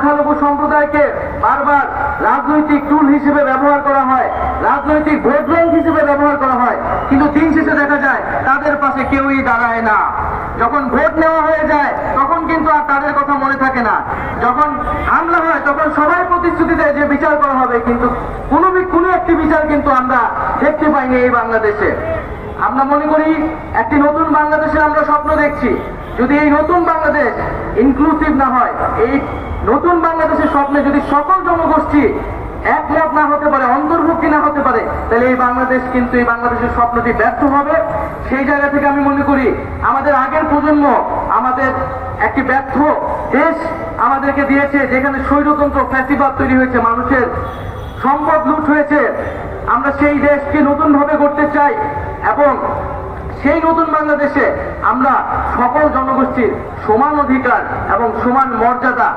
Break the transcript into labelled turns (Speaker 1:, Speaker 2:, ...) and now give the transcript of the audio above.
Speaker 1: সংখ্যালঘু সম্প্রদায়কে বারবার রাজনৈতিক টুল হিসেবে ব্যবহার করা হয়, রাজনৈতিক ভোট ব্যাংক হিসেবে ব্যবহার করা হয়, কিন্তু দিন শেষে দেখা যায় তাদের পাশে কেউই দাঁড়ায় না। যখন ভোট নেওয়া হয়ে যায় তখন কিন্তু আর তাদের কথা মনে থাকে না। যখন হামলা হয় তখন সবাই প্রতিশ্রুতি দেয় যে বিচার করা হবে, কিন্তু কোনো একটি বিচার কিন্তু আমরা দেখতে পাইনি এই বাংলাদেশে। আমরা মনে করি একটি নতুন বাংলাদেশের আমরা স্বপ্ন দেখছি। যদি এই নতুন বাংলাদেশ ইনক্লুসিভ না হয়, এই নতুন বাংলাদেশের স্বপ্নে যদি সকল জনগোষ্ঠী একমত না হতে পারে, অন্তর্ভুক্তি না হতে পারে, তাহলে এই বাংলাদেশ কিন্তু এই বাংলাদেশের স্বপ্নটি ব্যর্থ হবে। সেই জায়গা থেকে আমি মনে করি আমাদের আগের প্রজন্ম আমাদের একটি ব্যর্থ দেশ আমাদেরকে দিয়েছে, যেখানে স্বৈরতন্ত্র ফ্যাসিবাদ তৈরি হয়েছে, মানুষের সম্পদ লুট হয়েছে। আমরা সেই দেশকে নতুন ভাবে গড়তে চাই এবং সেই নতুন বাংলাদেশে আমরা সকল জনগোষ্ঠীর সমান অধিকার এবং সমান মর্যাদা